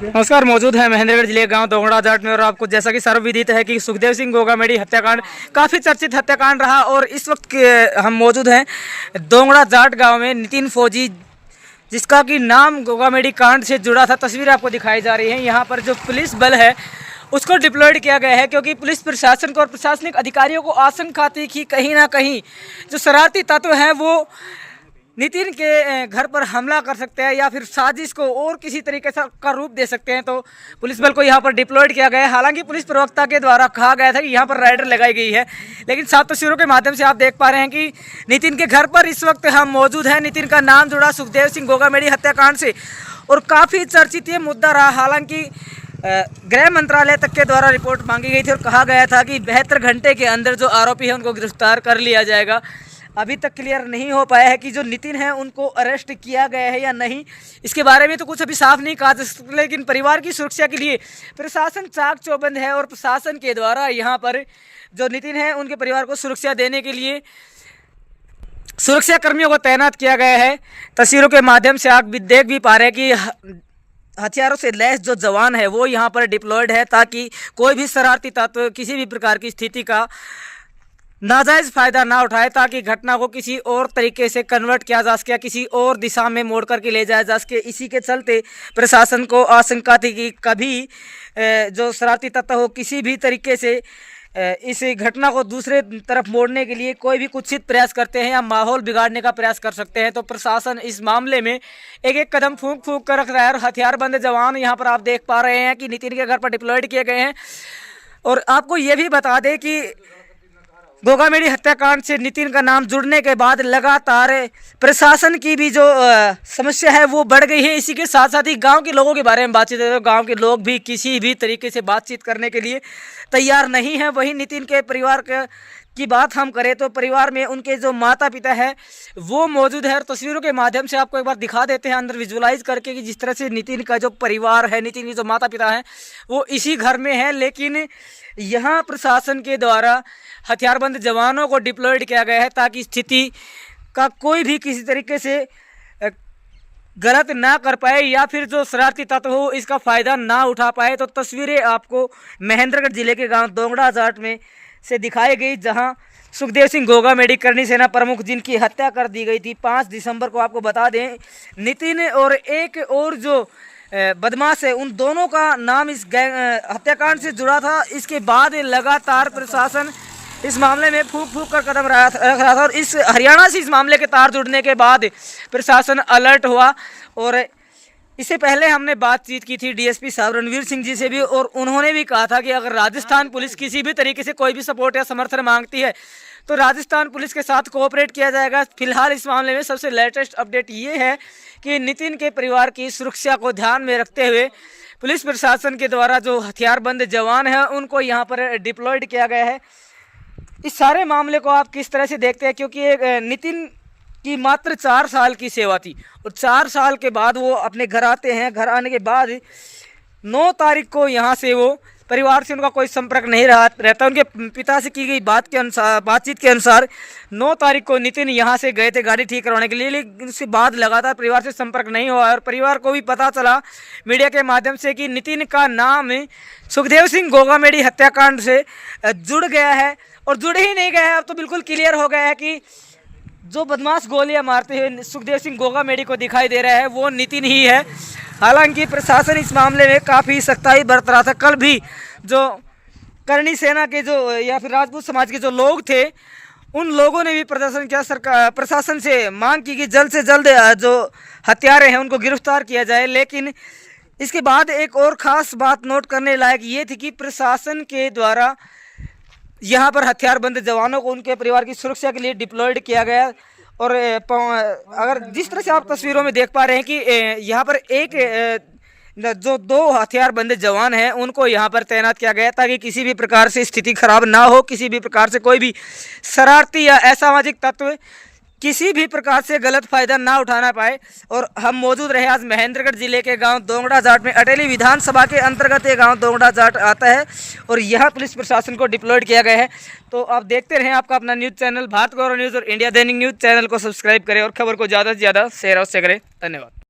नमस्कार। मौजूद है महेंद्रगढ़ जिले गांव दोंगड़ा जाट में और आपको जैसा कि सर्वविदित है कि सुखदेव सिंह गोगामेडी हत्याकांड काफ़ी चर्चित हत्याकांड रहा और इस वक्त हम मौजूद हैं दोंगड़ा जाट गांव में। नितिन फौजी जिसका कि नाम गोगामेडी कांड से जुड़ा था, तस्वीर आपको दिखाई जा रही है। यहाँ पर जो पुलिस बल है उसको डिप्लॉयड किया गया है क्योंकि पुलिस प्रशासन को और प्रशासनिक अधिकारियों को आशंका थी कि कहीं ना कहीं जो शरारती तत्व हैं वो नितिन के घर पर हमला कर सकते हैं या फिर साजिश को और किसी तरीके से का रूप दे सकते हैं। तो पुलिस बल को यहाँ पर डिप्लॉयड किया गया है। हालांकि पुलिस प्रवक्ता के द्वारा कहा गया था कि यहाँ पर राइडर लगाई गई है, लेकिन साफ तस्वीरों के माध्यम से आप देख पा रहे हैं कि नितिन के घर पर इस वक्त हम मौजूद हैं। नितिन का नाम जुड़ा सुखदेव सिंह गोगामेडी हत्याकांड से और काफ़ी चर्चित ये मुद्दा रहा। हालांकि गृह मंत्रालय तक के द्वारा रिपोर्ट मांगी गई थी और कहा गया था कि 72 घंटे के अंदर जो आरोपी है उनको गिरफ्तार कर लिया जाएगा। अभी तक क्लियर नहीं हो पाया है कि जो नितिन है उनको अरेस्ट किया गया है या नहीं। इसके बारे में तो कुछ अभी साफ नहीं कहा जा सकता, लेकिन परिवार की सुरक्षा के लिए प्रशासन चाक चौबंद है और प्रशासन के द्वारा यहाँ पर जो नितिन है उनके परिवार को सुरक्षा देने के लिए सुरक्षा कर्मियों को तैनात किया गया है। तस्वीरों के माध्यम से आप भी देख भी पा रहे हैं कि हथियारों से लैस जो जवान है वो यहाँ पर डिप्लॉयड है ताकि कोई भी शरारती तत्व किसी भी प्रकार की स्थिति का नाजायज़ फ़ायदा ना उठाए, ताकि घटना को किसी और तरीके से कन्वर्ट किया जा सके, किसी और दिशा में मोड़ करके ले जाया जा सके। इसी के चलते प्रशासन को आशंका थी कि कभी जो शरारती तत्व हो किसी भी तरीके से इस घटना को दूसरे तरफ मोड़ने के लिए कोई भी कुत्सित प्रयास करते हैं या माहौल बिगाड़ने का प्रयास कर सकते हैं। तो प्रशासन इस मामले में एक एक कदम फूंक फूंक कर रख रहा है और हथियारबंद जवान यहाँ पर आप देख पा रहे हैं कि नितिन के घर पर डिप्लॉयड किए गए हैं। और आपको ये भी बता दें कि गोगामेडी हत्याकांड से नितिन का नाम जुड़ने के बाद लगातार प्रशासन की भी जो समस्या है वो बढ़ गई है। इसी के साथ साथ ही गांव के लोगों के बारे में बातचीत है तो गांव के लोग भी किसी भी तरीके से बातचीत करने के लिए तैयार नहीं है। वहीं नितिन के परिवार की बात हम करें तो परिवार में उनके जो माता पिता है वो मौजूद है और तस्वीरों के माध्यम से आपको एक बार दिखा देते हैं अंदर विजुलाइज करके कि जिस तरह से नितिन का जो परिवार है, नितिन के जो माता पिता हैं वो इसी घर में है। लेकिन यहाँ प्रशासन के द्वारा हथियारबंद जवानों को डिप्लॉयड किया गया है ताकि स्थिति का कोई भी किसी तरीके से गलत ना कर पाए या फिर जो शरारती तत्व हो इसका फ़ायदा ना उठा पाए। तो तस्वीरें आपको महेंद्रगढ़ जिले के गांव दोंगड़ा जाट में से दिखाई गई, जहां सुखदेव सिंह गोगामेडी करनी सेना प्रमुख जिनकी हत्या कर दी गई थी 5 दिसंबर को। आपको बता दें नितिन और एक और जो बदमाश है उन दोनों का नाम इस हत्याकांड से जुड़ा था। इसके बाद लगातार प्रशासन इस मामले में फूंक फूंक कर कदम रख रहा था और इस हरियाणा से इस मामले के तार जुड़ने के बाद प्रशासन अलर्ट हुआ। और इससे पहले हमने बातचीत की थी डीएसपी साहब रणवीर सिंह जी से भी और उन्होंने भी कहा था कि अगर राजस्थान पुलिस किसी भी तरीके से कोई भी सपोर्ट या समर्थन मांगती है तो राजस्थान पुलिस के साथ कोऑपरेट किया जाएगा। फिलहाल इस मामले में सबसे लेटेस्ट अपडेट ये है कि नितिन के परिवार की सुरक्षा को ध्यान में रखते हुए पुलिस प्रशासन के द्वारा जो हथियारबंद जवान हैं उनको यहाँ पर डिप्लॉयड किया गया है। इस सारे मामले को आप किस तरह से देखते हैं, क्योंकि एक नितिन की मात्र 4 साल की सेवा थी और 4 साल के बाद वो अपने घर आते हैं। घर आने के बाद 9 तारीख को यहाँ से वो परिवार से उनका कोई संपर्क नहीं रहता। उनके पिता से की गई बातचीत के अनुसार 9 तारीख को नितिन यहाँ से गए थे गाड़ी ठीक करवाने के लिए, लेकिन उसके बाद लगातार परिवार से संपर्क नहीं हुआ और परिवार को भी पता चला मीडिया के माध्यम से कि नितिन का नाम सुखदेव सिंह गोगामेडी हत्याकांड से जुड़ गया है। और जुड़ ही नहीं गया है, अब तो बिल्कुल क्लियर हो गया है कि जो बदमाश गोलियां मारते हुए सुखदेव सिंह गोगामेडी को दिखाई दे रहा है वो नितिन ही है। हालांकि प्रशासन इस मामले में काफ़ी सख्ताई बरत रहा था। कल भी जो करनी सेना के जो या फिर राजपूत समाज के जो लोग थे उन लोगों ने भी प्रशासन से मांग की कि जल्द से जल्द जो हत्यारे हैं उनको गिरफ्तार किया जाए। लेकिन इसके बाद एक और ख़ास बात नोट करने लायक ये थी कि प्रशासन के द्वारा यहाँ पर हथियारबंद जवानों को उनके परिवार की सुरक्षा के लिए डिप्लॉयड किया गया। और अगर जिस तरह से आप तस्वीरों में देख पा रहे हैं कि यहाँ पर एक जो 2 हथियारबंद जवान हैं उनको यहाँ पर तैनात किया गया ताकि किसी भी प्रकार से स्थिति खराब ना हो, किसी भी प्रकार से कोई भी शरारती या असामाजिक तत्व किसी भी प्रकार से गलत फ़ायदा ना उठाना पाए। और हम मौजूद रहे आज महेंद्रगढ़ जिले के गांव दोंगड़ा जाट में। अटेली विधानसभा के अंतर्गत ये गांव दोंगड़ा जाट आता है और यहाँ पुलिस प्रशासन को डिप्लॉयड किया गया है। तो आप देखते रहें आपका अपना न्यूज़ चैनल भारत गौरव न्यूज़ और इंडिया दैनिक न्यूज़ चैनल को सब्सक्राइब करें और खबर को ज़्यादा से ज़्यादा शेयर अवश्य करें। धन्यवाद।